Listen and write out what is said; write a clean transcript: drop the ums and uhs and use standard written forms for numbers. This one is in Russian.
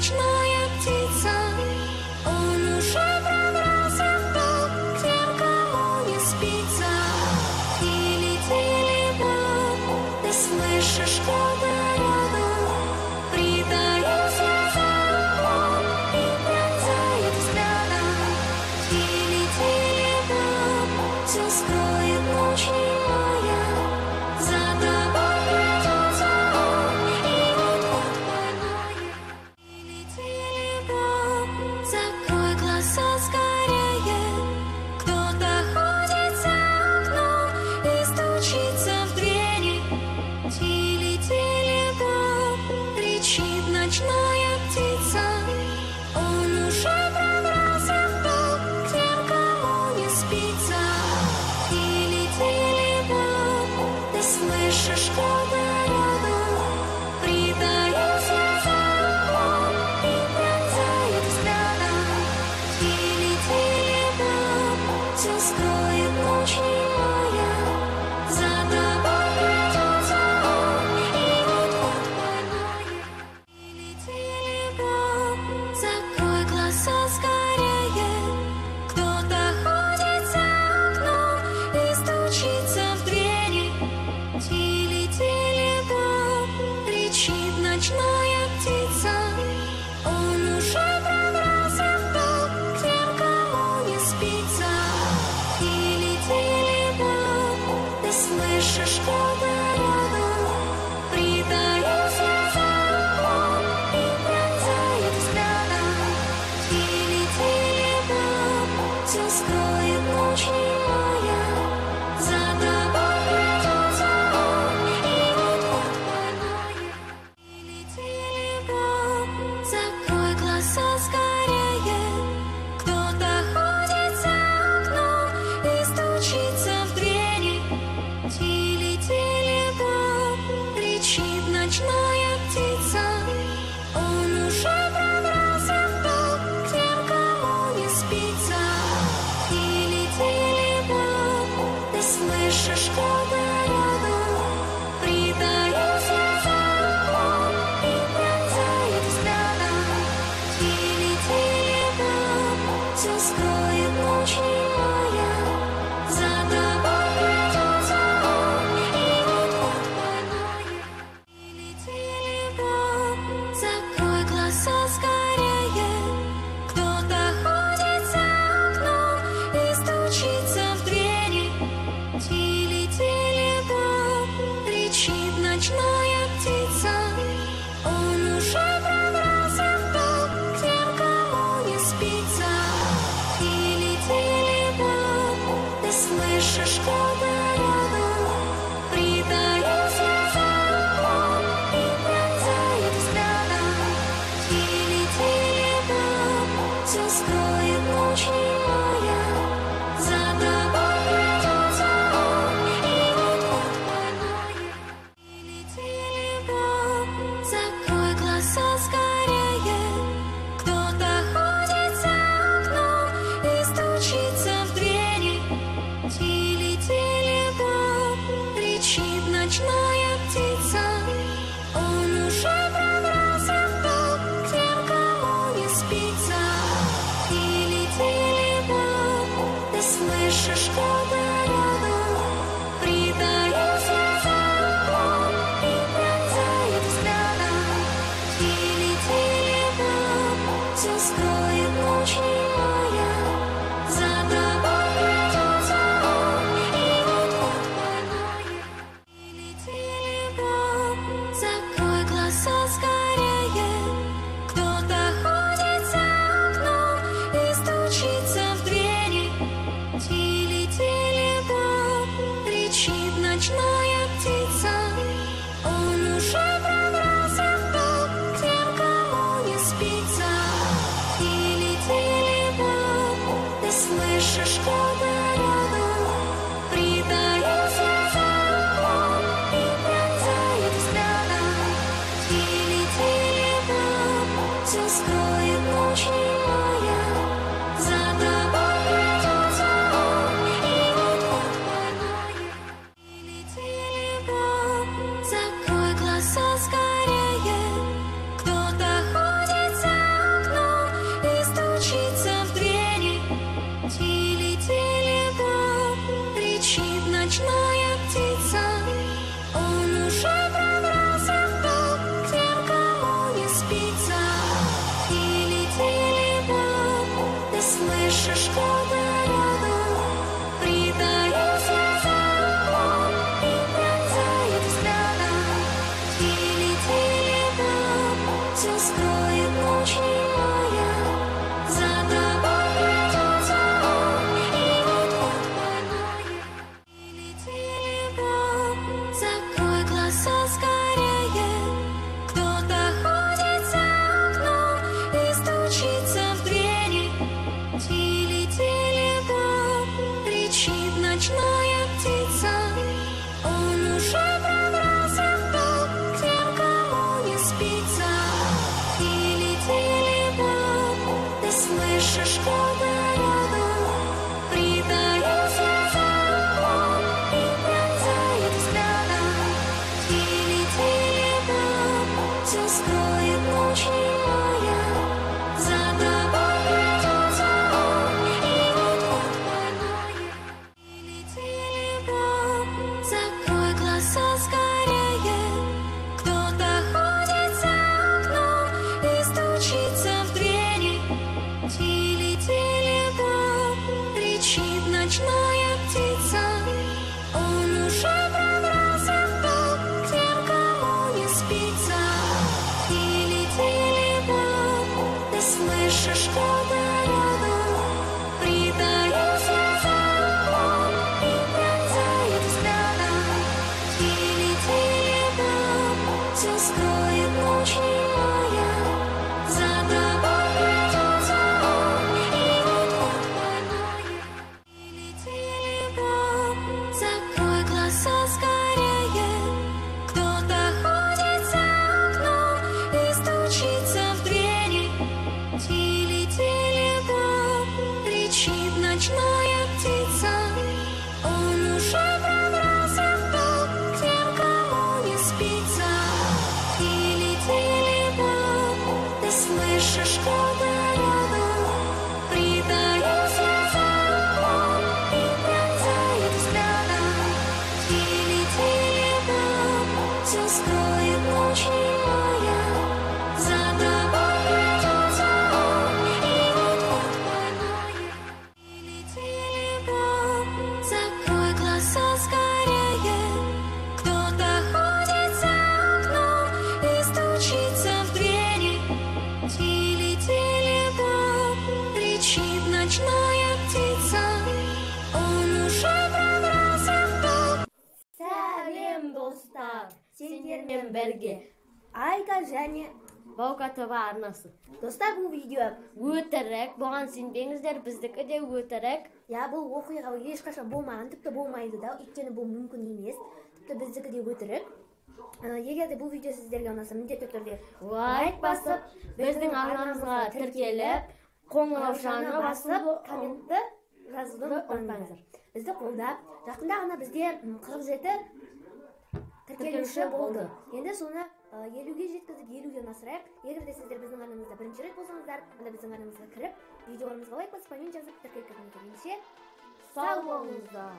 ночная птица, он уже пробрался в дом, тем, кому не спится. Тили-тили-бом, ты слышишь что-то рядом, притаился за углом и пронзает взглядом. Тили-тили-бом, все скроет ночь немая, за тобой придется он, и вот-вот поймает. Тили-тили-бом, закрой глаза скорее, кто-то ходит за окном и стучится в двери. Тили-тили-бом, кричит ночная птица, он уже пробрался в дом, тем, кому не спится. Тили-тили-бом, ты слышишь что-то рядом, притаился за углом и пронзает взглядом. Тили-тили-бом, все скроет ночь немая, за тобой придется он, и вот-вот поймает. Тили-тили-бом, закрой глаза скорее, кто-то ходит за окном и стучится в двери. Тили-тили-бом, кричит ночная птица, он уже пробрался в дом, тем, кому не спится. Тили-тили-бом, ты слышишь что-то рядом, притаился за углом и пронзает взглядом. Тили-тили-бом, все скроет ночь немая, за тобой придется он, и вот-вот поймает. Тили-тили-бом, закрой глаза скорее, кто-то ходит за окном и стучится в двери. Тили-тили-бом, кричит ночная птица, он уже пробрался в дом, тем, кому не спится. Тили-тили-бом, ты слышишь что-то рядом, притаился за углом и пронзает взглядом. Тили-тили-бом, все скроет ночь немая, за тобой придется он, и вот-вот поймает. Тили-тили-бом, закрой глаза скорее, кто-то ходит за окном и стучится в двери. Тили-тили-бом, кричит ночная птица, он уже пробрался в дом, тем, кому не спится. Тили-тили-бом, ты слышишь что-то рядом, притаился за углом и пронзает взглядом. Тили-тили-бом, все скроет ночь немая, за тобой придется он, и вот-вот поймает. Тили-тили-бом, закрой глаза скорее, кто-то ходит за окном и стучится в двери. Тили-тили-бом, кричит ночная птица, он уже пробрался в дом, тем, кому не спится. Тили-тили-бом, ты слышишь что-то рядом, притаился за углом и пронзает взглядом. Тили-тили-бом, все скроет ночь немая, за тобой придется он, и вот-вот поймает. Тили-тили-бом, закрой глаза скорее, кто-то ходит за окном и стучится в двери. Тили-тили-бом, кричит ночная птица, он уже пробрался в дом, тем, кому не спится. Тили-тили-бом, ты слышишь что-то рядом, притаился за углом и пронзает взглядом. Тили-тили-бом, все скроет ночь немая, за тобой придется он, и вот-вот поймает. Тили-тили-бом, закрой глаза скорее, кто-то ходит за скроет ночь немая, за тобой придется он, и вот-вот больное. Телефон, закрой глаза скорее, кто-то ходит за окном и стучится в двери. Телефон, кричит ночная птица, он уже пробрался в дом к тем, кому не спится. Телефон, ты слышишь, кто-то рядом, притаился за углом и пронзает взглядом. Телефон, все скроет ночь немая, за тобой придется он, и вот-вот больное. Телефон, закрой глаза скорее, кто-то ходит за окном и стучится в двери. Телефон, кричит ночная птица, он уже пробрался в дом к тем, кому не спится. Телефон, ты слышишь, кто-то рядом, притаился за углом и пронзает взглядом. Телефон, все скроет ночь немая, за тобой придется он, и вот-вот больное. Телефон, закрой глаза скорее, кто-то ходит за окном и стучится в двери. Телефон, кричит ночная птица, он уже пробрался в дом к тем, кому не спится. Телефон, ты слышишь, кто-то рядом, притаился за углом и пронзает взглядом. Телефон, все скроет ночь немая, за тобой придется он, и вот-вот больное. Телефон, закрой глаза скорее, кто-то ходит за окном и стучится в двери. Телефон, кричит ночная птица, он уже пробрался в дом. Сәлем достар, сендермен бірге Айка және Баука ТВ арнасы. Достар, бұл видео өтірік, бұған сенбеңіздер, біздікі де өтірік. Бұл оқиға ешқашан болмаған, тіпті болмайды да, өйткені бұл мүмкін емес, тіпті біздікі де өтірік. Егер де бұл видео сіздерге ұнаса, міндетті түрде лайк басып, біздің арнамызға тіркеліп, қоңыраушаны басып, комментті жазуды ұмытпаңыздар. Бізді қолдап, жақында ғана бізде 47 тіркелуші болды. Енді соны 50-ге жеткізіп, 50-ден асырайық. Егер де сіздер біздің арнамызда бірінші рет болсаңыздар, онда біздің арнамызға кіріп, видеоларымызға лайк басып, коммент жазып, тіркеліп кетіңіздер. Сау болыңыздар.